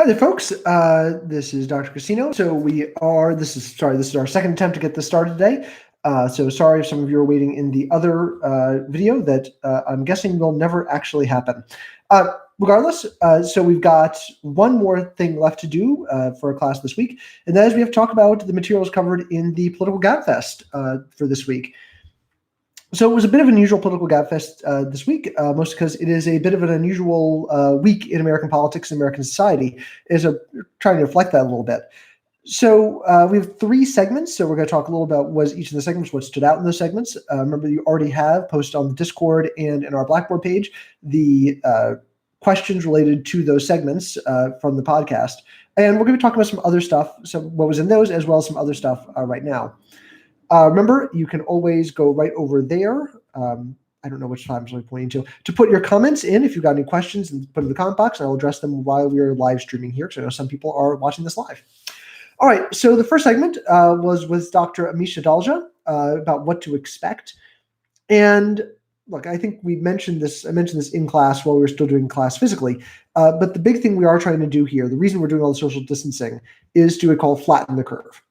Hi there, folks. This is Dr. Casino. This is our second attempt to get this started today. So sorry if some of you are waiting in the other video that I'm guessing will never actually happen. Regardless, so we've got one more thing left to do for our class this week, and that is we have to talk about the materials covered in the political Gabfest for this week. So it was a bit of an unusual political Gabfest this week, mostly because it is a bit of an unusual week in American politics and American society. Trying to reflect that a little bit. So we have three segments. So we're going to talk a little about what each of the segments, what stood out in those segments. Remember, you already have posted on the Discord and in our Blackboard page the questions related to those segments from the podcast. And we're going to be talking about some other stuff, what was in those, as well as some other stuff right now. Remember, you can always go right over there. I don't know which time I'm pointing to put your comments in if you've got any questions, and put in the comment box, and I'll address them while we're live streaming here, because I know some people are watching this live. All right, so the first segment was with Dr. Amisha Dalja about what to expect. And look, I think I mentioned this in class while we were still doing class physically, but the big thing we are trying to do here, the reason we're doing all the social distancing, is to call flatten the curve.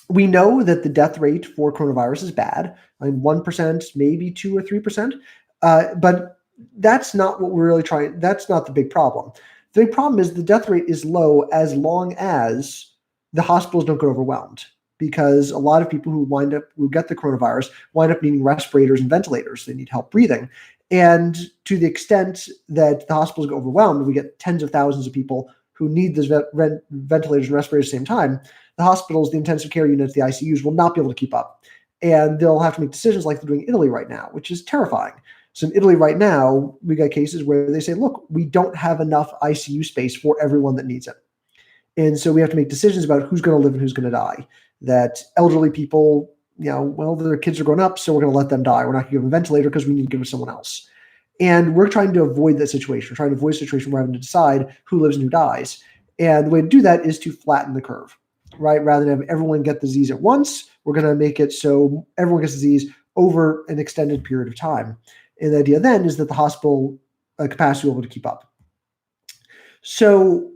We know that the death rate for coronavirus is bad. 1%, maybe 2 or 3%. But that's not what we're really trying. That's not the big problem. The big problem is the death rate is low as long as the hospitals don't get overwhelmed, because a lot of people who get the coronavirus wind up needing respirators and ventilators. They need help breathing. And to the extent that the hospitals get overwhelmed, we get tens of thousands of people who need those ventilators and respirators at the same time. The hospitals, the intensive care units, the ICUs will not be able to keep up. And they'll have to make decisions like they're doing in Italy right now, which is terrifying. So in Italy right now, we got cases where they say, look, we don't have enough ICU space for everyone that needs it. And so we have to make decisions about who's going to live and who's going to die. That elderly people, their kids are grown up, so we're going to let them die. We're not going to give them a ventilator because we need to give it to someone else. And we're trying to avoid that situation. We're trying to avoid a situation where we're having to decide who lives and who dies. And the way to do that is to flatten the curve, right? Rather than have everyone get the disease at once, we're going to make it so everyone gets the disease over an extended period of time. And the idea then is that the hospital capacity will be able to keep up. So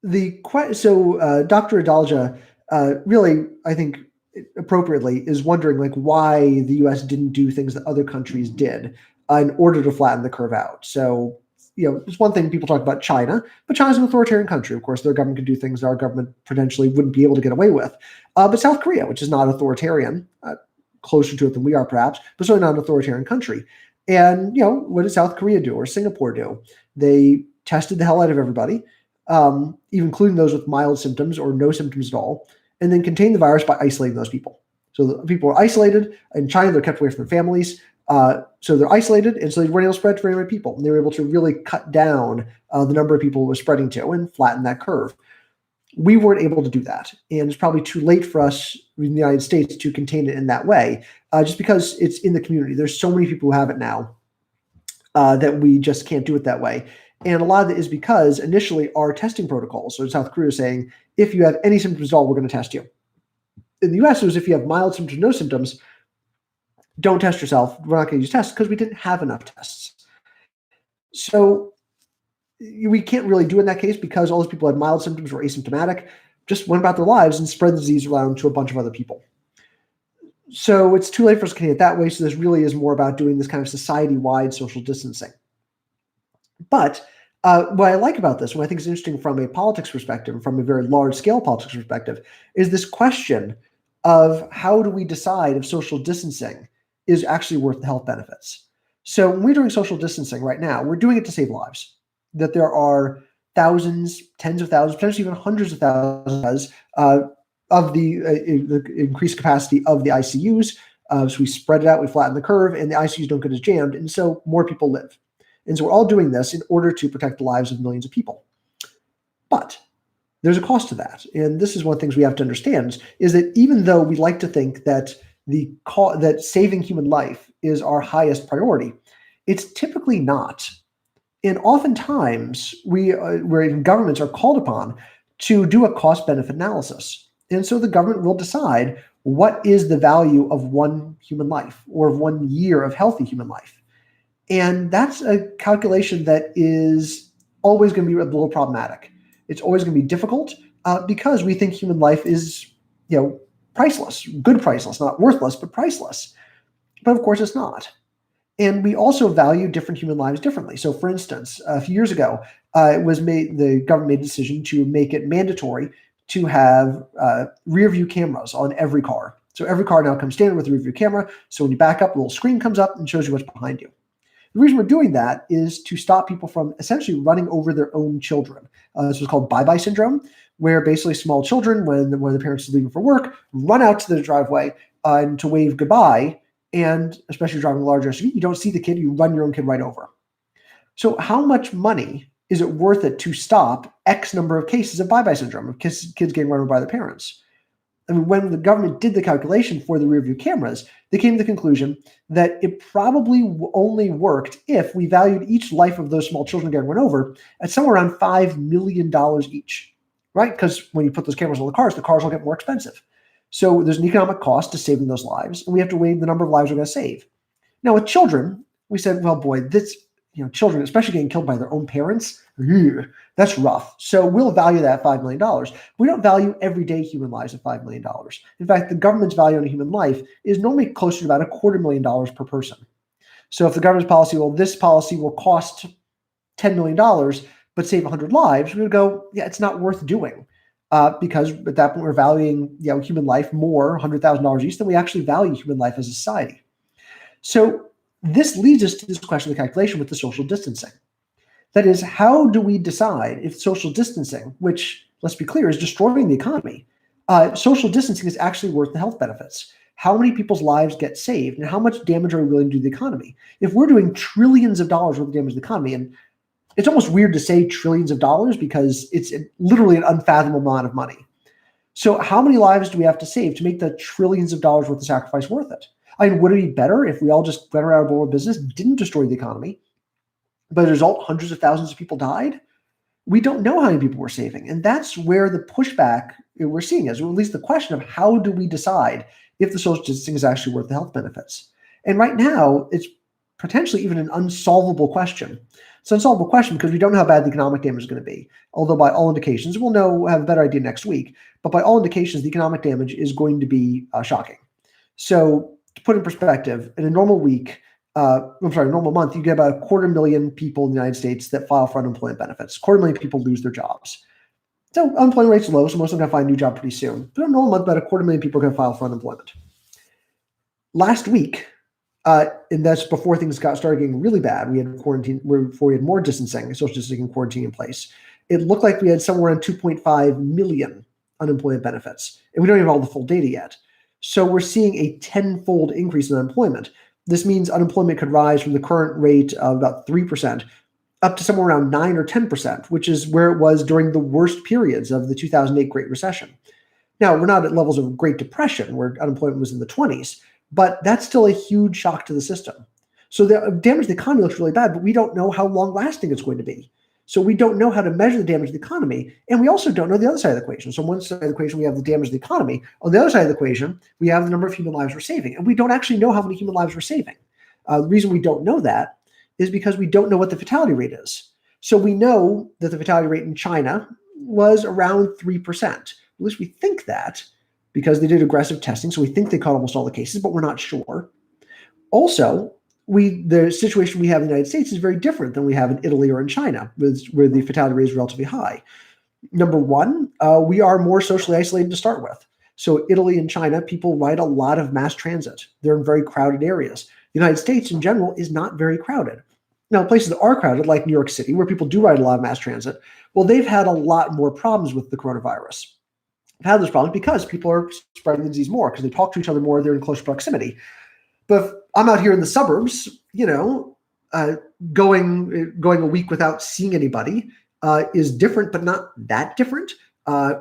Dr. Adalja really, I think, appropriately is wondering why the U.S. didn't do things that other countries did in order to flatten the curve out. So, it's one thing people talk about China, but China's an authoritarian country. Of course, their government can do things that our government potentially wouldn't be able to get away with. But South Korea, which is not authoritarian, closer to it than we are perhaps, but certainly not an authoritarian country. And, what did South Korea do or Singapore do? They tested the hell out of everybody, even including those with mild symptoms or no symptoms at all, and then contained the virus by isolating those people. So the people were isolated. In China, they're kept away from their families. So they're isolated, and so they weren't able to spread to very many people. And they were able to really cut down the number of people it was spreading to and flatten that curve. We weren't able to do that. And it's probably too late for us in the United States to contain it in that way, just because it's in the community. There's so many people who have it now that we just can't do it that way. And a lot of it is because initially our testing protocols, so South Korea is saying, if you have any symptoms at all, we're going to test you. In the US, it was if you have mild symptoms, no symptoms, don't test yourself. We're not going to use tests because we didn't have enough tests. So we can't really do it in that case because all those people had mild symptoms or asymptomatic, just went about their lives and spread the disease around to a bunch of other people. So it's too late for us to contain it that way. So this really is more about doing this kind of society-wide social distancing. But what I like about this, what I think is interesting from a politics perspective, from a very large-scale politics perspective, is this question of how do we decide if social distancing is actually worth the health benefits. So when we're doing social distancing right now, we're doing it to save lives. That there are thousands, tens of thousands, potentially even hundreds of thousands of the increased capacity of the ICUs. So we spread it out, we flatten the curve, and the ICUs don't get as jammed, and so more people live. And so we're all doing this in order to protect the lives of millions of people. But there's a cost to that. And this is one of the things we have to understand is that even though we like to think that that saving human life is our highest priority, it's typically not. And oftentimes, where governments are called upon to do a cost-benefit analysis. And so the government will decide what is the value of one human life or of 1 year of healthy human life. And that's a calculation that is always going to be a little problematic. It's always going to be difficult because we think human life is, priceless, good priceless, not worthless, but priceless. But of course it's not. And we also value different human lives differently. So for instance, a few years ago, the government made a decision to make it mandatory to have rear view cameras on every car. So every car now comes standard with a rear view camera. So when you back up, a little screen comes up and shows you what's behind you. The reason we're doing that is to stop people from essentially running over their own children. This was called bye-bye syndrome, where basically small children, when one of the parents is leaving for work, run out to the driveway to wave goodbye. And especially driving a large SUV, you don't see the kid, you run your own kid right over. So how much money is it worth it to stop X number of cases of bye-bye syndrome, of kids getting run over by their parents? I mean, when the government did the calculation for the rear view cameras, they came to the conclusion that it probably only worked if we valued each life of those small children getting run over at somewhere around $5 million each, right? Because when you put those cameras on the cars will get more expensive. So there's an economic cost to saving those lives, and we have to weigh the number of lives we're going to save. Now with children, we said, well, boy, children, especially getting killed by their own parents, that's rough. So we'll value that $5 million. We don't value everyday human lives at $5 million. In fact, the government's value on a human life is normally closer to about $250,000 per person. So if the government's policy, well, this policy will cost $10 million, but save 100 lives, we would go, yeah, it's not worth doing. Because at that point we're valuing human life more, $100,000 each, than we actually value human life as a society. So this leads us to this question of the calculation with the social distancing. That is, how do we decide if social distancing, which, let's be clear, is destroying the economy, social distancing is actually worth the health benefits? How many people's lives get saved, and how much damage are we willing to do to the economy? If we're doing trillions of dollars worth of damage to the economy, and it's almost weird to say trillions of dollars because it's literally an unfathomable amount of money. So how many lives do we have to save to make the trillions of dollars worth of sacrifice worth it? I mean, would it be better if we all just went around our business, didn't destroy the economy, but as a result, hundreds of thousands of people died? We don't know how many people we're saving. And that's where the pushback we're seeing is, or at least the question of how do we decide if the social distancing is actually worth the health benefits? And right now, it's potentially even an unsolvable question. It's an unsolvable question because we don't know how bad the economic damage is going to be. Although by all indications, we'll have a better idea next week. But by all indications, the economic damage is going to be shocking. So to put in perspective, in a normal normal month, you get about 250,000 people in the United States that file for unemployment benefits. 250,000 people lose their jobs. So unemployment rate's low, so most of them are going to find a new job pretty soon. But in a normal month, about 250,000 people are going to file for unemployment. Last week, and that's before things started getting really bad. We had quarantine, before we had more distancing, social distancing and quarantine in place. It looked like we had somewhere around 2.5 million unemployment benefits, and we don't even have all the full data yet. So we're seeing a tenfold increase in unemployment. This means unemployment could rise from the current rate of about 3% up to somewhere around 9 or 10%, which is where it was during the worst periods of the 2008 Great Recession. Now, we're not at levels of Great Depression where unemployment was in the 20s, but that's still a huge shock to the system. So the damage to the economy looks really bad, but we don't know how long lasting it's going to be. So we don't know how to measure the damage to the economy, and we also don't know the other side of the equation. So on one side of the equation, we have the damage to the economy. On the other side of the equation, we have the number of human lives we're saving, and we don't actually know how many human lives we're saving. The reason we don't know that is because we don't know what the fatality rate is. So we know that the fatality rate in China was around 3%. At least we think that, because they did aggressive testing, so we think they caught almost all the cases, but we're not sure. Also, the situation we have in the United States is very different than we have in Italy or in China, where the fatality rate is relatively high. Number one, we are more socially isolated to start with. So Italy and China, people ride a lot of mass transit. They're in very crowded areas. The United States in general is not very crowded. Now, places that are crowded, like New York City, where people do ride a lot of mass transit, well, they've had a lot more problems with the coronavirus. They've had those problems because people are spreading the disease more, because they talk to each other more, they're in close proximity. But if I'm out here in the suburbs, going a week without seeing anybody is different, but not that different.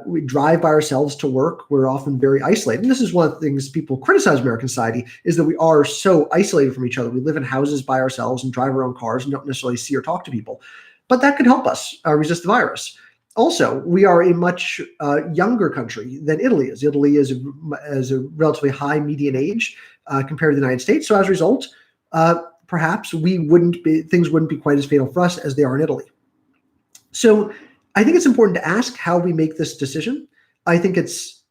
We drive by ourselves to work. We're often very isolated. And this is one of the things people criticize American society, is that we are so isolated from each other. We live in houses by ourselves and drive our own cars and don't necessarily see or talk to people. But that could help us resist the virus. Also, we are a much younger country than Italy is. Italy is a relatively high median age compared to the United States. So as a result, perhaps things wouldn't be quite as fatal for us as they are in Italy. So I think it's important to ask how we make this decision. I think it's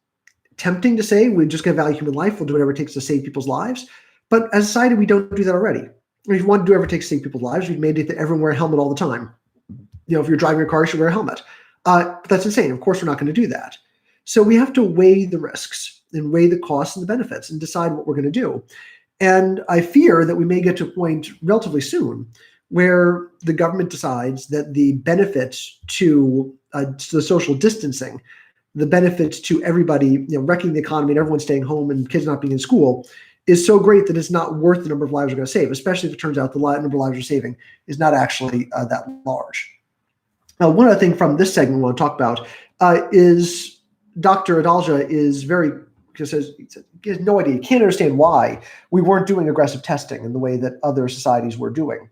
tempting to say we're just going to value human life. We'll do whatever it takes to save people's lives. But as a society, we don't do that already. If you want to do whatever it takes to save people's lives, we've mandate that everyone wear a helmet all the time. If you're driving a car, you should wear a helmet. But that's insane. Of course, we're not going to do that. So we have to weigh the risks and weigh the costs and the benefits and decide what we're going to do. And I fear that we may get to a point relatively soon where the government decides that the benefits to the social distancing, the benefits to everybody, wrecking the economy and everyone staying home and kids not being in school is so great that it's not worth the number of lives we're going to save, especially if it turns out the number of lives we're saving is not actually that large. Now, one other thing from this segment we want to talk about is Dr. Adalja is he has no idea. He can't understand why we weren't doing aggressive testing in the way that other societies were doing.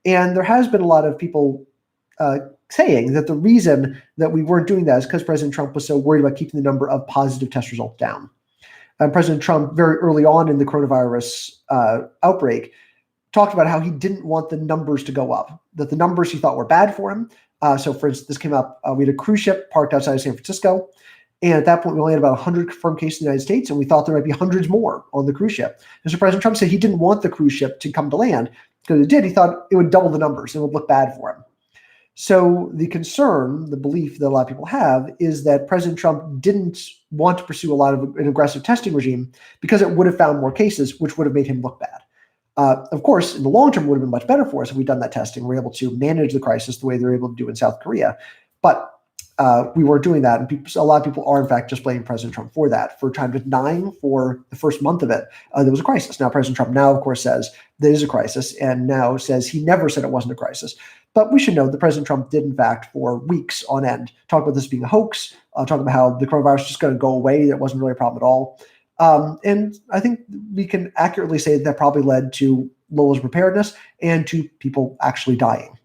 And there has been a lot of people saying that the reason that we weren't doing that is because President Trump was so worried about keeping the number of positive test results down. And President Trump, very early on in the coronavirus outbreak, talked about how he didn't want the numbers to go up, that the numbers he thought were bad for him. So, for instance, this came up, we had a cruise ship parked outside of San Francisco. And at that point, we only had about 100 confirmed cases in the United States, and we thought there might be hundreds more on the cruise ship. And so President Trump said he didn't want the cruise ship to come to land because it did. He thought it would double the numbers and it would look bad for him. So the concern, the belief that a lot of people have is that President Trump didn't want to pursue a lot of an aggressive testing regime because it would have found more cases, which would have made him look bad. Of course, in the long term, it would have been much better for us if we'd done that testing. We were able to manage the crisis the way they were able to do in South Korea. But we weren't doing that. And a lot of people are, in fact, just blaming President Trump for that. For trying to denying for the first month of it, there was a crisis. Now, President Trump now, of course, says there is a crisis and now says he never said it wasn't a crisis. But we should know that President Trump did, in fact, for weeks on end, talk about this being a hoax, talk about how the coronavirus is just going to go away. That wasn't really a problem at all. And I think we can accurately say that probably led to low preparedness and to people actually dying.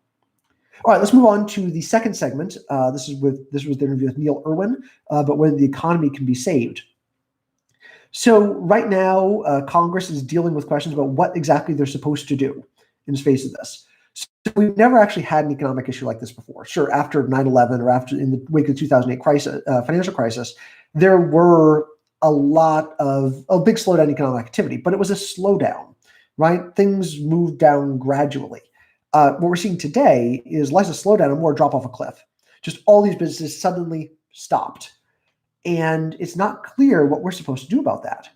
All right, let's move on to the second segment. This was the interview with Neil Irwin, but whether the economy can be saved. So right now, Congress is dealing with questions about what exactly they're supposed to do in the face of this. So we've never actually had an economic issue like this before. Sure, after 9/11 or after in the wake of the 2008 financial crisis, there were a big slowdown in economic activity, but it was a slowdown, right? Things moved down gradually. What we're seeing today is less a slowdown and more a drop off a cliff. Just all these businesses suddenly stopped. And it's not clear what we're supposed to do about that.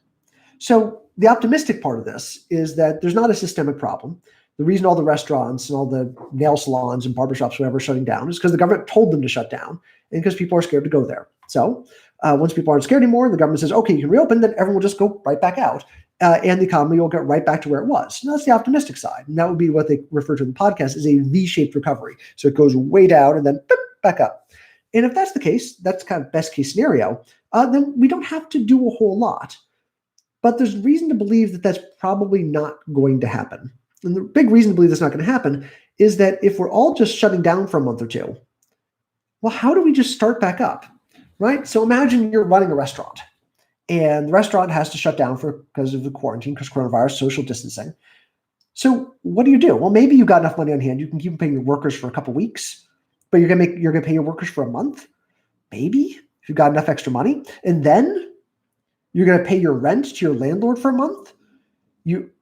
So the optimistic part of this is that there's not a systemic problem. The reason all the restaurants and all the nail salons and barbershops, whatever, are shutting down is because the government told them to shut down and because people are scared to go there. So once people aren't scared anymore, the government says, okay, you can reopen, then everyone will just go right back out. And the economy will get right back to where it was. And that's the optimistic side. And that would be what they refer to in the podcast as a V-shaped recovery. So it goes way down and then back up. And if that's the case, that's kind of best case scenario, then we don't have to do a whole lot. But there's reason to believe that that's probably not going to happen. And the big reason to believe that's not going to happen is that if we're all just shutting down for a month or two, well, how do we just start back up, right? So imagine you're running a restaurant. And the restaurant has to shut down because of the quarantine, because coronavirus, social distancing. So what do you do? Well, maybe you've got enough money on hand. You can keep paying your workers for a couple of weeks, but you're gonna pay your workers for a month, maybe if you've got enough extra money, and then you're gonna pay your rent to your landlord for a month.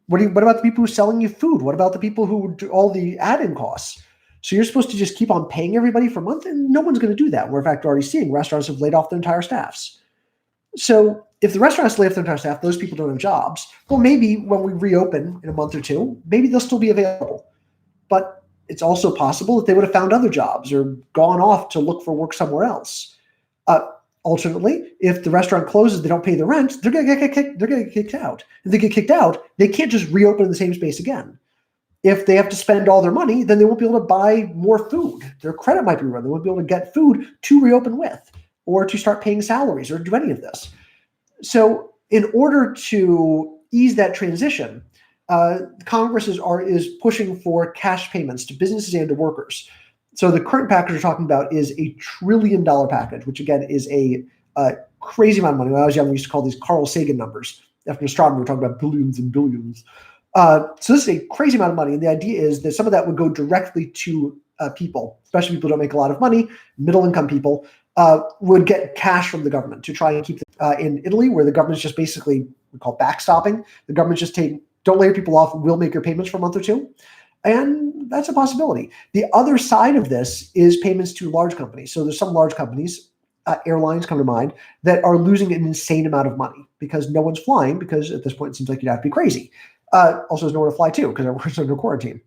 What about the people who are selling you food? What about the people who do all the add-in costs? So you're supposed to just keep on paying everybody for a month, and no one's going to do that. We're in fact already seeing restaurants have laid off their entire staffs. So if the restaurants lay off their entire staff, those people don't have jobs. Well, maybe when we reopen in a month or two, maybe they'll still be available. But it's also possible that they would have found other jobs or gone off to look for work somewhere else. Alternately, if the restaurant closes, they don't pay the rent, they're going to get kicked out. If they get kicked out, they can't just reopen in the same space again. If they have to spend all their money, then they won't be able to buy more food. Their credit might be run. They won't be able to get food to reopen with, or to start paying salaries or do any of this. So in order to ease that transition, Congress is pushing for cash payments to businesses and to workers. So the current package we're talking about is $1 trillion package, which again is a crazy amount of money. When I was young, we used to call these Carl Sagan numbers. After astronomy, we're talking about billions and billions. So this is a crazy amount of money. And the idea is that some of that would go directly to people, especially people who don't make a lot of money, middle-income people, would get cash from the government to try and keep them. In Italy, where the government's just basically, we call backstopping, the government's just don't lay your people off, we'll make your payments for a month or two. And that's a possibility. The other side of this is payments to large companies. So there's some large companies, airlines come to mind, that are losing an insane amount of money because no one's flying, because at this point it seems like you'd have to be crazy. Also, there's nowhere to fly to because everyone's under quarantine.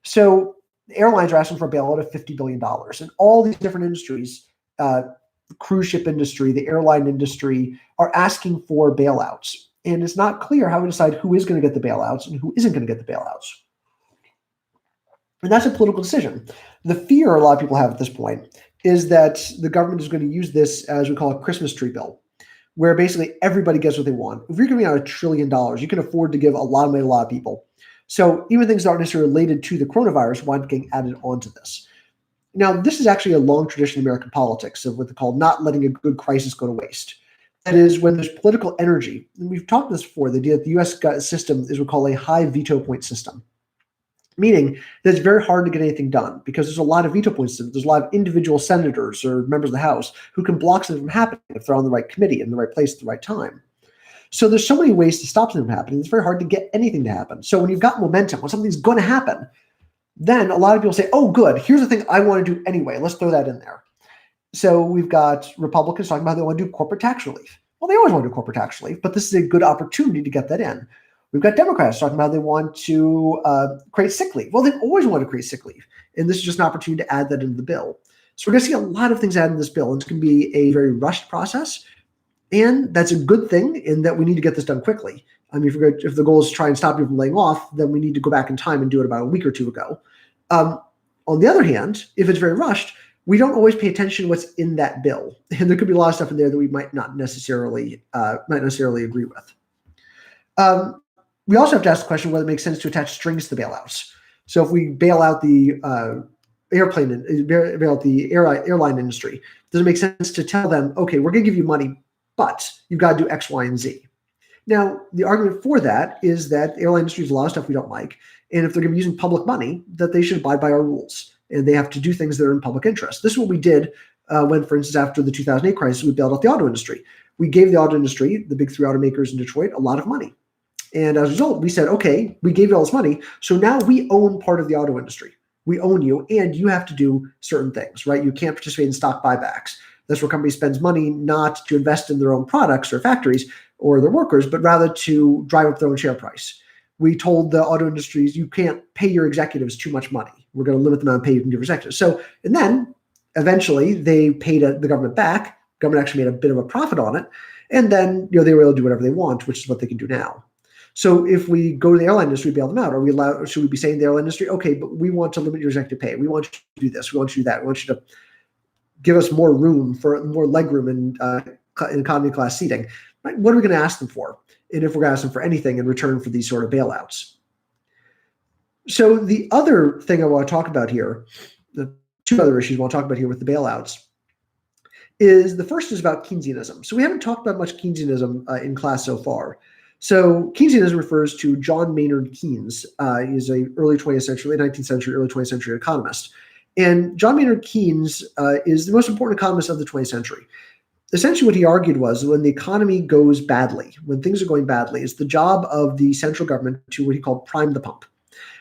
So airlines are asking for a bailout of $50 billion. And all these different industries, the cruise ship industry, the airline industry, are asking for bailouts. And it's not clear how we decide who is going to get the bailouts and who isn't going to get the bailouts. And that's a political decision. The fear a lot of people have at this point is that the government is going to use this as we call a Christmas tree bill, where basically everybody gets what they want. If you're giving out $1 trillion, you can afford to give a lot of money to a lot of people. So even things that aren't necessarily related to the coronavirus wind up getting added onto this. Now, this is actually a long tradition in American politics of what they call not letting a good crisis go to waste. That is, when there's political energy, and we've talked this before, the idea that the U.S. system is what we call a high veto point system, meaning that it's very hard to get anything done because there's a lot of veto points. There's a lot of individual senators or members of the House who can block something from happening if they're on the right committee in the right place at the right time. So there's so many ways to stop something from happening. It's very hard to get anything to happen. So when you've got momentum, when something's going to happen, then a lot of people say, oh, good, here's the thing I want to do anyway. Let's throw that in there. So we've got Republicans talking about how they want to do corporate tax relief. Well, they always want to do corporate tax relief, but this is a good opportunity to get that in. We've got Democrats talking about how they want to create sick leave. Well, they've always wanted to create sick leave, and this is just an opportunity to add that into the bill. So we're going to see a lot of things added in this bill, and it's going to be a very rushed process, and that's a good thing in that we need to get this done quickly. I mean, if the goal is to try and stop people from laying off, then we need to go back in time and do it about a week or two ago. On the other hand, if it's very rushed, we don't always pay attention to what's in that bill, and there could be a lot of stuff in there that we might not necessarily agree with. We also have to ask the question whether it makes sense to attach strings to the bailouts. So if we bail out the airline industry, does it make sense to tell them, okay, we're going to give you money, but you've got to do X, Y, and Z? Now, the argument for that is that the airline industry is a lot of stuff we don't like, and if they're going to be using public money, that they should abide by our rules, and they have to do things that are in public interest. This is what we did when, for instance, after the 2008 crisis, we bailed out the auto industry. We gave the auto industry, the big three automakers in Detroit, a lot of money. And as a result, we said, okay, we gave you all this money, so now we own part of the auto industry. We own you, and you have to do certain things, right? You can't participate in stock buybacks. That's where company spends money not to invest in their own products or factories or their workers, but rather to drive up their own share price. We told the auto industries, you can't pay your executives too much money. We're going to limit the amount of pay you can give your executives. So, and then eventually they paid the government back. Government actually made a bit of a profit on it. And then, they were able to do whatever they want, which is what they can do now. So if we go to the airline industry, bail them out, should we be saying to the airline industry, okay, but we want to limit your executive pay. We want you to do this. We want you to do that. We want you to give us more room for more legroom in economy class seating. Right? What are we going to ask them for? And if we're going to ask them for anything in return for these sort of bailouts. So the other thing I want to talk about here, the two other issues I want to talk about here with the bailouts, is the first is about Keynesianism. So we haven't talked about much Keynesianism in class so far. So Keynesianism refers to John Maynard Keynes. He's a early 20th century, late 19th century, early 20th century economist. And John Maynard Keynes is the most important economist of the 20th century. Essentially what he argued was when the economy goes badly, when things are going badly, it's the job of the central government to what he called prime the pump.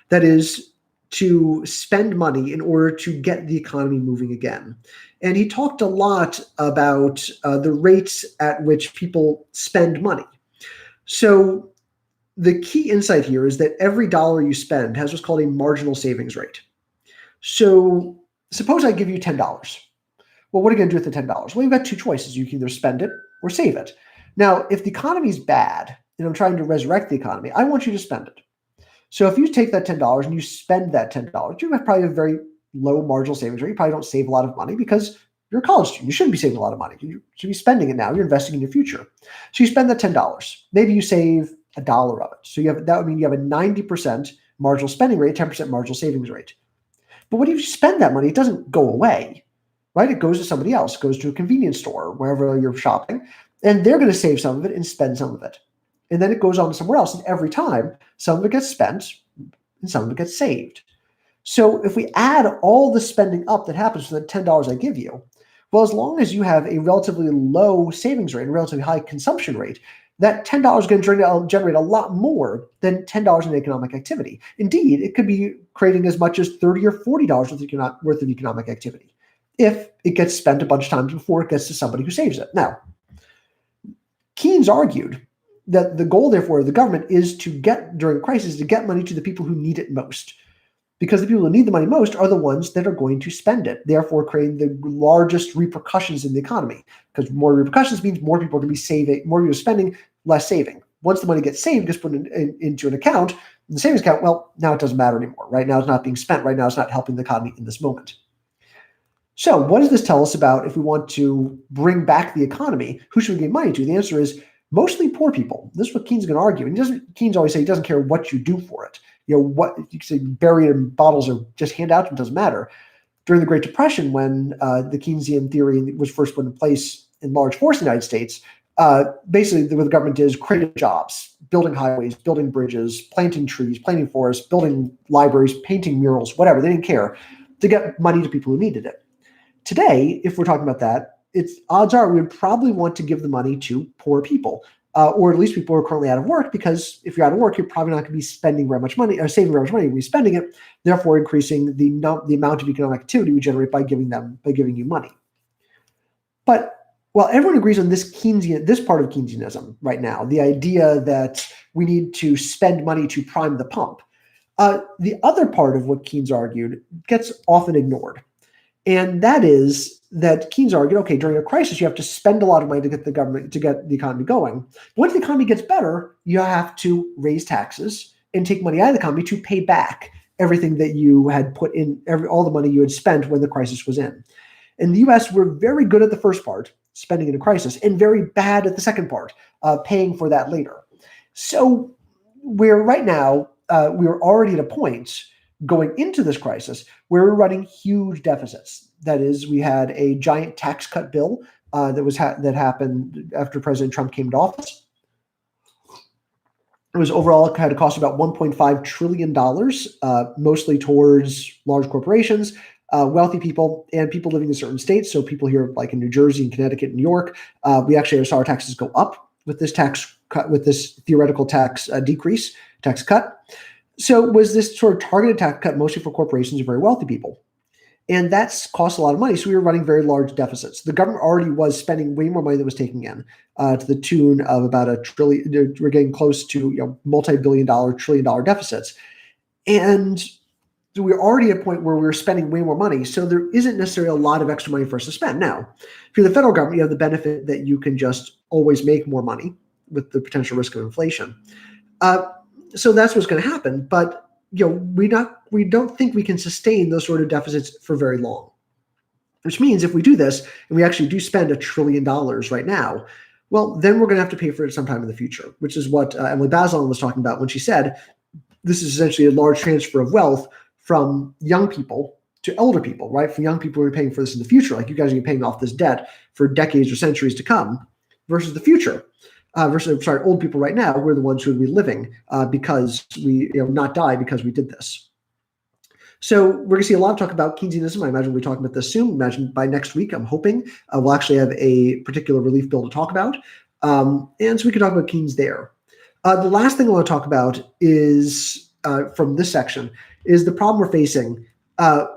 That is, to spend money in order to get the economy moving again. And he talked a lot about the rates at which people spend money. So the key insight here is that every dollar you spend has what's called a marginal savings rate. So suppose I give you $10. Well, what are you going to do with the $10? Well, you've got two choices. You can either spend it or save it. Now, if the economy is bad and I'm trying to resurrect the economy, I want you to spend it. So if you take that $10 and you spend that $10, you have probably a very low marginal savings rate. You probably don't save a lot of money because you're a college student. You shouldn't be saving a lot of money. You should be spending it now. You're investing in your future. So you spend that $10. Maybe you save $1 of it. So that would mean you have a 90% marginal spending rate, 10% marginal savings rate. But when you spend that money, it doesn't go away, right? It goes to somebody else. It goes to a convenience store, wherever you're shopping, and they're going to save some of it and spend some of it. And then it goes on to somewhere else. And every time, some of it gets spent and some of it gets saved. So if we add all the spending up that happens for the $10 I give you, well, as long as you have a relatively low savings rate, a relatively high consumption rate, that $10 is going to generate a lot more than $10 in economic activity. Indeed, it could be creating as much as $30 or $40 worth of economic activity if it gets spent a bunch of times before it gets to somebody who saves it. Now, Keynes argued that the goal, therefore, of the government is to get, during a crisis, to get money to the people who need it most. Because the people who need the money most are the ones that are going to spend it, therefore creating the largest repercussions in the economy. Because more repercussions means more people are going to be saving, more people are spending, less saving. Once the money gets saved, gets put into an account, the savings account, well, now it doesn't matter anymore. Right now it's not being spent. Right now it's not helping the economy in this moment. So what does this tell us about if we want to bring back the economy? Who should we give money to? The answer is mostly poor people. This is what Keynes is going to argue. And Keynes always say he doesn't care what you do for it. What you can say, bury it in bottles or just hand out, it doesn't matter. During the Great Depression, when the Keynesian theory was first put in place in large force in the United States, basically what the government did is create jobs, building highways, building bridges, planting trees, planting forests, building libraries, painting murals, whatever. They didn't care, to get money to people who needed it. Today, if we're talking about that, odds are we would probably want to give the money to poor people. Or at least people who are currently out of work, because if you're out of work, you're probably not going to be spending very much money or saving very much money. You'll be spending it, therefore increasing the amount of economic activity we generate by giving you money. But while everyone agrees on this part of Keynesianism right now, the idea that we need to spend money to prime the pump, the other part of what Keynes argued gets often ignored. And that is that Keynes argued, okay, during a crisis, you have to spend a lot of money to get the economy going. Once the economy gets better, you have to raise taxes and take money out of the economy to pay back everything that you had put in, all the money you had spent when the crisis was in. In the US, we're very good at the first part, spending in a crisis, and very bad at the second part, paying for that later. So we're right now, we're already at a point going into this crisis where we're running huge deficits. That is, we had a giant tax cut bill that happened after President Trump came to office. It was overall had a cost about $1.5 trillion, mostly towards large corporations, wealthy people, and people living in certain states. So people here, like in New Jersey and Connecticut and New York, we actually saw our taxes go up with this tax cut, with this theoretical tax cut. So it was this sort of targeted tax cut mostly for corporations and very wealthy people. And that's cost a lot of money. So we were running very large deficits. The government already was spending way more money than was taking in, to the tune of about $1 trillion. We're getting close to multi-billion-dollar, trillion-dollar deficits. And so we're already at a point where we're spending way more money. So there isn't necessarily a lot of extra money for us to spend. Now, if you're the federal government, you have the benefit that you can just always make more money with the potential risk of inflation. So that's what's going to happen. But we don't think we can sustain those sort of deficits for very long. Which means if we do this and we actually do spend $1 trillion right now, well, then we're going to have to pay for it sometime in the future, which is what Emily Bazelon was talking about when she said this is essentially a large transfer of wealth from young people to elder people, right? From young people who are paying for this in the future, like you guys are going to be paying off this debt for decades or centuries to come, versus the future. Old people right now, we're the ones who would be living because we, not die because we did this. So we're going to see a lot of talk about Keynesianism. I imagine we'll be talking about this soon. Imagine by next week, I'm hoping we'll actually have a particular relief bill to talk about. And so we can talk about Keynes there. The last thing I want to talk about is, from this section, is the problem we're facing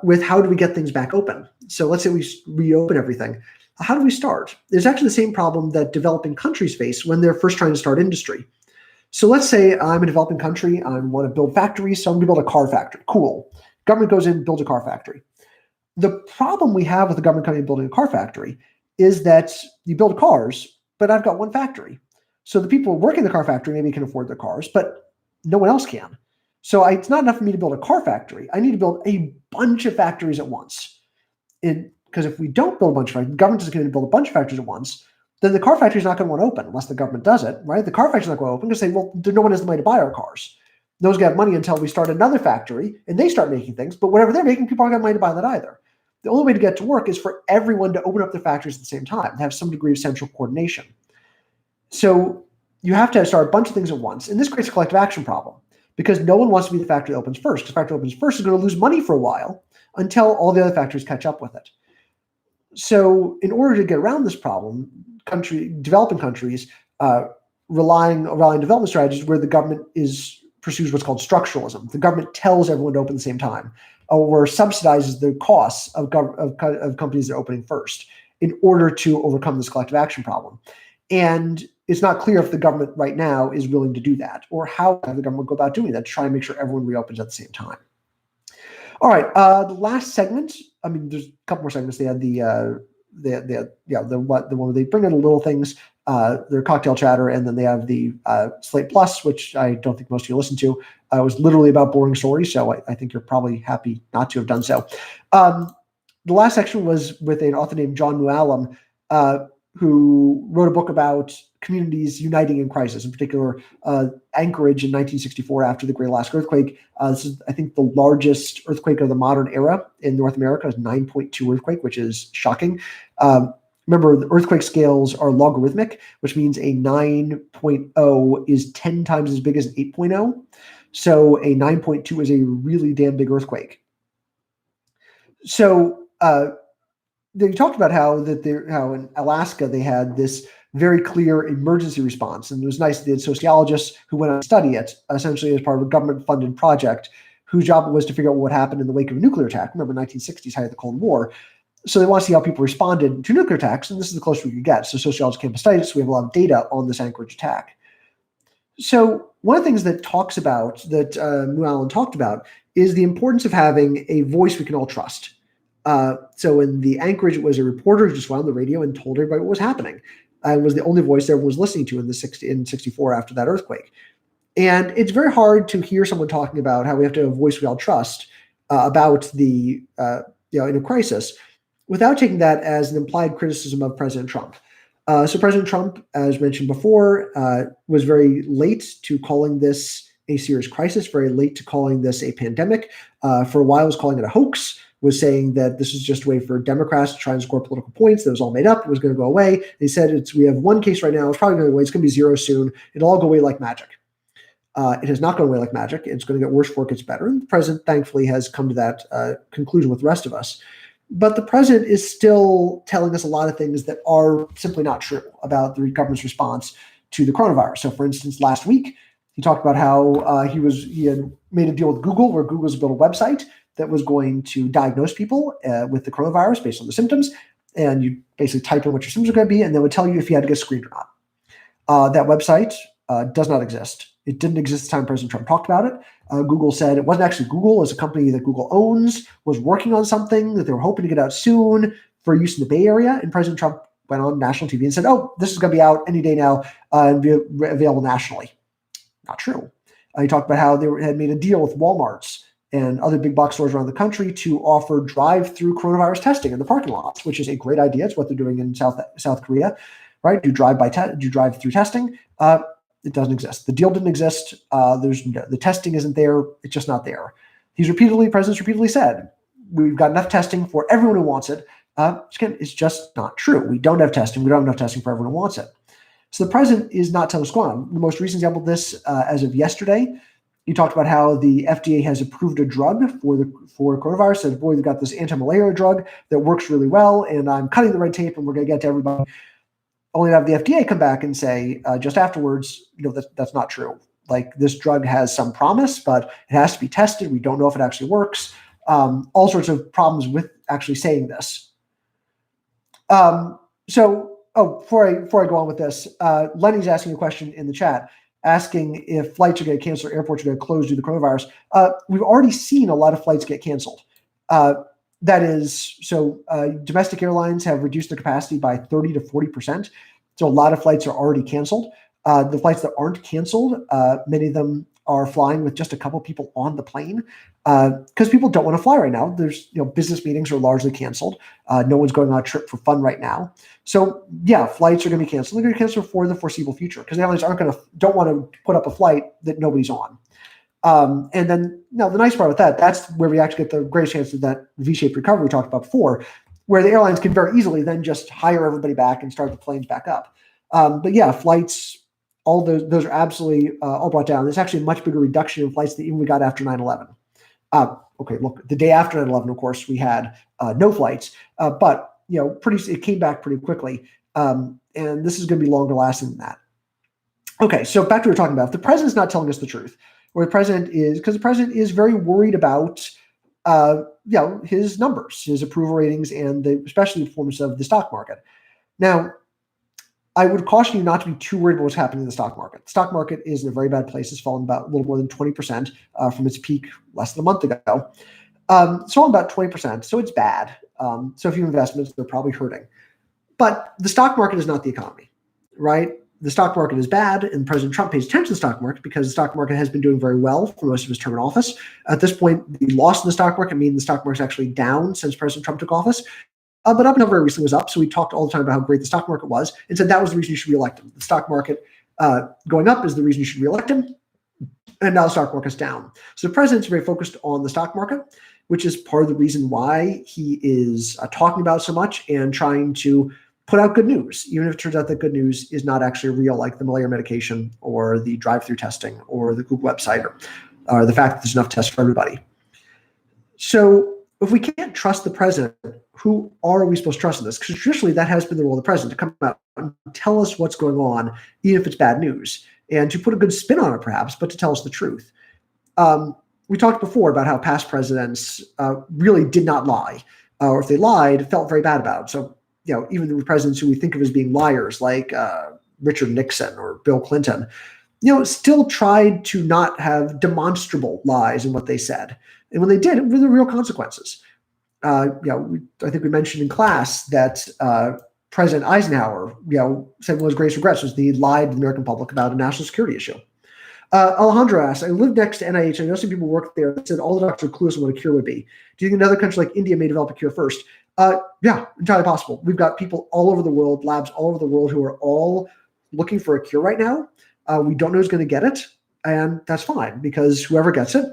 with how do we get things back open. So let's say we reopen everything. How do we start? It's actually the same problem that developing countries face when they're first trying to start industry. So let's say I'm a developing country. I want to build factories. So I'm going to build a car factory. Cool. Government goes in and builds a car factory. The problem we have with the government coming and building a car factory is that you build cars, but I've got one factory. So the people working in the car factory maybe can afford their cars, but no one else can. So it's not enough for me to build a car factory. I need to build a bunch of factories at once. Because if we don't build a bunch of factories, the government is going to build a bunch of factories at once, then the car factory is not going to want to open unless the government does it, right? The car factory is not going to open because no one has the money to buy our cars. No one's going to have money until we start another factory and they start making things, but whatever they're making, people aren't going to have money to buy that either. The only way to get to work is for everyone to open up their factories at the same time, to have some degree of central coordination. So you have to start a bunch of things at once, and this creates a collective action problem. because no one wants to be the factory that opens first. Because the factory that opens first is going to lose money for a while until all the other factories catch up with it. So in order to get around this problem, developing countries relying on development strategies where the government pursues what's called structuralism. The government tells everyone to open at the same time, or subsidizes the costs of companies that are opening first in order to overcome this collective action problem. And it's not clear if the government right now is willing to do that, or how the government will go about doing that to try and make sure everyone reopens at the same time. All right, the last segment. I mean, there's a couple more segments. They had the one where they bring in little things, their cocktail chatter, and then they have the Slate Plus, which I don't think most of you listen to. It was literally about boring stories, so I think you're probably happy not to have done so. The last section was with an author named John Mooallem, who wrote a book about communities uniting in crisis, in particular Anchorage in 1964 after the Great Alaska Earthquake. This is, I think, the largest earthquake of the modern era in North America. It's 9.2 earthquake, which is shocking. Remember, the earthquake scales are logarithmic, which means a 9.0 is 10 times as big as an 8.0. So a 9.2 is a really damn big earthquake. So they talked about how in Alaska they had this very clear emergency response, and it was nice that they had sociologists who went on to study it, essentially as part of a government-funded project whose job was to figure out what happened in the wake of a nuclear attack. Remember, 1960s, height of the Cold War. So they want to see how people responded to nuclear attacks, and this is the closest we could get. So sociologists came to study it, so we have a lot of data on this Anchorage attack. So one of the things that Mooallem talked about is the importance of having a voice we can all trust. So in the Anchorage, it was a reporter who just went on the radio and told everybody what was happening, and was the only voice everyone was listening to in 64 after that earthquake. And it's very hard to hear someone talking about how we have to have a voice we all trust about the in a crisis without taking that as an implied criticism of President Trump. So President Trump, as mentioned before, was very late to calling this a serious crisis, very late to calling this a pandemic. For a while, was calling it a hoax, was saying that this is just a way for Democrats to try and score political points. That was all made up. It was going to go away. They said we have one case right now. It's probably going to go away. It's going to be zero soon. It'll all go away like magic. It has not gone away like magic. It's going to get worse before it gets better. And the president, thankfully, has come to that conclusion with the rest of us. But the president is still telling us a lot of things that are simply not true about the government's response to the coronavirus. So, for instance, last week, he talked about how he had made a deal with Google, where Google's built a website that was going to diagnose people with the coronavirus based on the symptoms. And you basically type in what your symptoms are going to be, and they would tell you if you had to get screened or not. That website does not exist. It didn't exist the time President Trump talked about it. Google said it wasn't actually Google. It was a company that Google owns, was working on something that they were hoping to get out soon for use in the Bay Area. And President Trump went on national TV and said, oh, this is going to be out any day now and be available nationally. Not true. He talked about how they had made a deal with Walmarts and other big box stores around the country to offer drive-through coronavirus testing in the parking lots, which is a great idea. It's what they're doing in South Korea, right? Do drive-through testing. It doesn't exist. The deal didn't exist. The testing isn't there. It's just not there. President's repeatedly said, we've got enough testing for everyone who wants it. It's just not true. We don't have testing. We don't have enough testing for everyone who wants it. So the president is not telling us what's going on. The most recent example of this, as of yesterday, he talked about how the FDA has approved a drug for coronavirus. Said, boy, they've got this anti-malaria drug that works really well, and I'm cutting the red tape, and we're going to get to everybody. Only to have the FDA come back and say just afterwards, that's not true. Like, this drug has some promise, but it has to be tested. We don't know if it actually works. All sorts of problems with actually saying this. Before I go on with this, Lenny's asking a question in the chat, asking if flights are going to cancel or airports are going to close due to the coronavirus. We've already seen a lot of flights get canceled. Domestic airlines have reduced their capacity by 30 to 40%. So a lot of flights are already canceled. The flights that aren't canceled, many of them are flying with just a couple people on the plane because people don't want to fly right now. There's, business meetings are largely canceled. No one's going on a trip for fun right now. So yeah, flights are going to be canceled. They're going to cancel for the foreseeable future because airlines don't want to put up a flight that nobody's on. And then, the nice part with that's where we actually get the greatest chance of that V-shaped recovery we talked about before, where the airlines can very easily then just hire everybody back and start the planes back up. But yeah, flights all those are absolutely all brought down. There's actually a much bigger reduction in flights than even we got after 9/11. Okay, look, the day after 9/11, of course, we had no flights, but it came back pretty quickly, and this is going to be longer lasting than that. Okay, so back to what we were talking about. If the president's not telling us the truth, or the president is very worried about his numbers, his approval ratings, and especially the performance of the stock market. Now, I would caution you not to be too worried about what's happening in the stock market. The stock market is in a very bad place. It's fallen about a little more than 20% from its peak less than a month ago. It's fallen about 20%, so it's bad. So if you have investments, they're probably hurting. But the stock market is not the economy, right? The stock market is bad, and President Trump pays attention to the stock market because the stock market has been doing very well for most of his term in office. At this point, the loss in the stock market means the stock market is actually down since President Trump took office. But up until very recently was up. So we talked all the time about how great the stock market was and said that was the reason you should reelect him. The stock market going up is the reason you should reelect him. And now the stock market's down. So the president's very focused on the stock market, which is part of the reason why he is talking about it so much and trying to put out good news, even if it turns out that good news is not actually real, like the malaria medication or the drive-through testing or the Google website or the fact that there's enough tests for everybody. So if we can't trust the president, who are we supposed to trust in this? Because traditionally that has been the role of the president, to come out and tell us what's going on, even if it's bad news, and to put a good spin on it perhaps, but to tell us the truth. We talked before about how past presidents really did not lie, or if they lied, felt very bad about it. So, even the presidents who we think of as being liars, like Richard Nixon or Bill Clinton, still tried to not have demonstrable lies in what they said. And when they did, it were the real consequences. I think we mentioned in class that President Eisenhower, said one of his greatest regrets was that he lied to the American public about a national security issue. Alejandro asks, I live next to NIH. I know some people work there that said all the doctors are clueless on what a cure would be. Do you think another country like India may develop a cure first? Yeah, entirely possible. We've got people all over the world, labs all over the world, who are all looking for a cure right now. We don't know who's going to get it, and that's fine, because whoever gets it,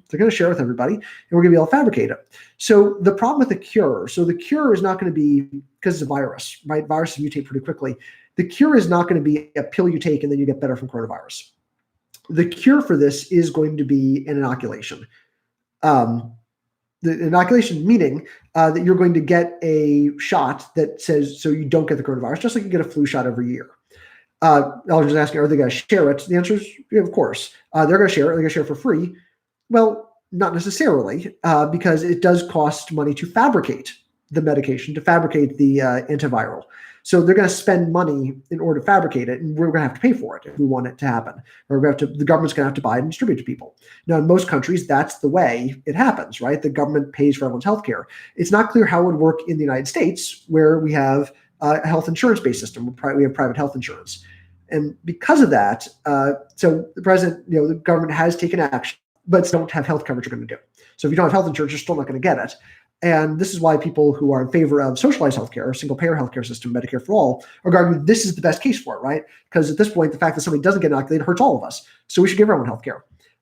they're going to share it with everybody, and we're going to be able to fabricate it. So the problem with the cure is not going to be, because it's a virus, right? Viruses mutate pretty quickly. The cure is not going to be a pill you take and then you get better from coronavirus. The cure for this is going to be an inoculation. The inoculation meaning that you're going to get a shot that says so you don't get the coronavirus, just like you get a flu shot every year. I was just asking, are they going to share it? The answer is, of course. They're going to share it. They're going to share it for free. Well, not necessarily, because it does cost money to fabricate the medication, to fabricate the antiviral. So they're going to spend money in order to fabricate it, and we're going to have to pay for it if we want it to happen. Or the government's going to have to buy it and distribute it to people. Now, in most countries, that's the way it happens, right? The government pays for everyone's healthcare. It's not clear how it would work in the United States, where we have a health insurance-based system. We have private health insurance. And because of that, so the president, the government has taken action, but don't have health coverage are going to do. So if you don't have health insurance, you're still not going to get it. And this is why people who are in favor of socialized healthcare or single-payer healthcare system, Medicare for all, are arguing this is the best case for it, right? Because at this point, the fact that somebody doesn't get inoculated hurts all of us. So we should give everyone healthcare.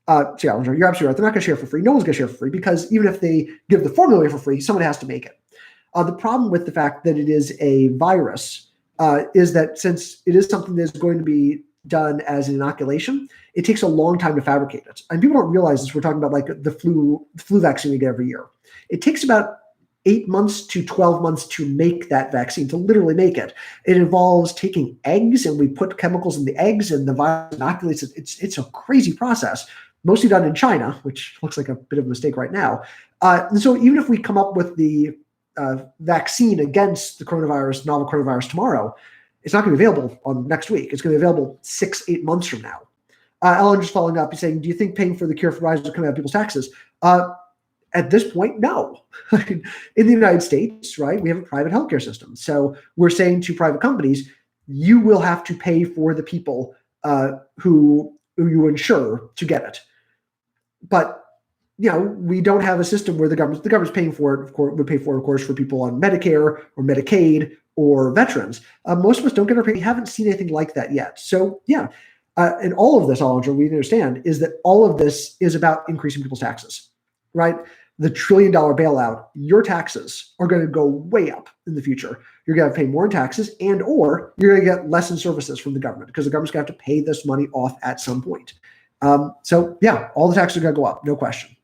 So yeah, you're absolutely right. They're not going to share for free. No one's going to share for free, because even if they give the formula away for free, someone has to make it. The problem with the fact that it is a virus is that since it is something that's going to be done as an inoculation, it takes a long time to fabricate it. And people don't realize this. We're talking about like the flu vaccine we get every year. It takes about 8 months to 12 months to make that vaccine, to literally make it. It involves taking eggs, and we put chemicals in the eggs, and the virus inoculates it. It's a crazy process, mostly done in China, which looks like a bit of a mistake right now. And so even if we come up with the vaccine against the novel coronavirus tomorrow, it's not going to be available on next week. It's going to be available 6-8 months from now. Ellen just following up, he's saying, do you think paying for the cure for virus will come out of people's taxes? At this point, no. In the United States, right, we have a private healthcare system. So we're saying to private companies, you will have to pay for the people who you insure to get it. But we don't have a system where the government's paying for it. Of course, would pay for it, of course, for people on Medicare or Medicaid or veterans. Most of us don't get our pay. We haven't seen anything like that yet. So yeah, and all of this, Alondra, we understand is that all of this is about increasing people's taxes, right? the $1 trillion bailout, your taxes are going to go way up in the future. You're going to pay more in taxes, and or you're going to get less in services from the government because the government's going to have to pay this money off at some point. So yeah, all the taxes are going to go up, no question.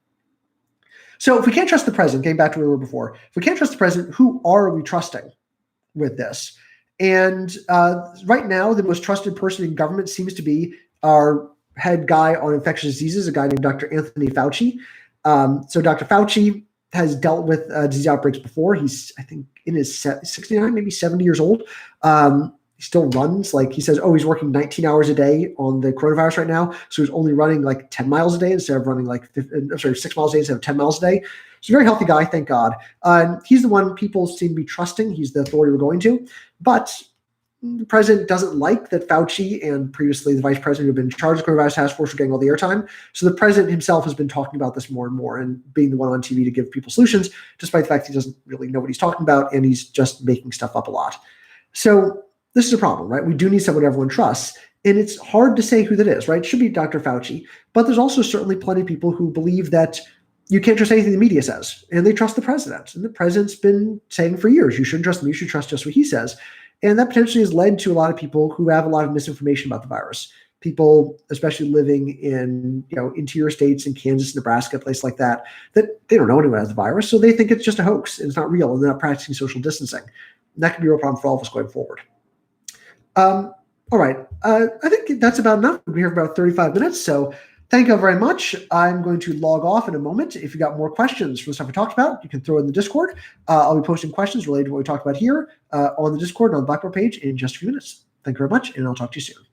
So if we can't trust the president, getting back to where we were before, if we can't trust the president, who are we trusting with this? And right now, the most trusted person in government seems to be our head guy on infectious diseases, a guy named Dr. Anthony Fauci. So Dr. Fauci has dealt with disease outbreaks before. He's, I think, in his 69, maybe 70 years old. He still runs, like he says, he's working 19 hours a day on the coronavirus right now. So he's only running like 10 miles a day instead of running 6 miles a day instead of 10 miles a day. He's a very healthy guy, thank God. He's the one people seem to be trusting. He's the authority we're going to. But the president doesn't like that Fauci and previously the vice president who've been in charge of the coronavirus task force are getting all the airtime. So the president himself has been talking about this more and more and being the one on TV to give people solutions, despite the fact he doesn't really know what he's talking about and he's just making stuff up a lot. So this is a problem, right? We do need someone everyone trusts. And it's hard to say who that is, right? It should be Dr. Fauci. But there's also certainly plenty of people who believe that you can't trust anything the media says. And they trust the president. And the president's been saying for years, you shouldn't trust him. You should trust just what he says. And that potentially has led to a lot of people who have a lot of misinformation about the virus. People, especially living in interior states in Kansas, Nebraska, places like that they don't know anyone has the virus. So they think it's just a hoax and it's not real and they're not practicing social distancing. And that could be a real problem for all of us going forward. All right. I think that's about enough. We're here for about 35 minutes. So thank you very much. I'm going to log off in a moment. If you got more questions from the stuff we talked about, you can throw it in the Discord. I'll be posting questions related to what we talked about here on the Discord and on the Blackboard page in just a few minutes. Thank you very much, and I'll talk to you soon.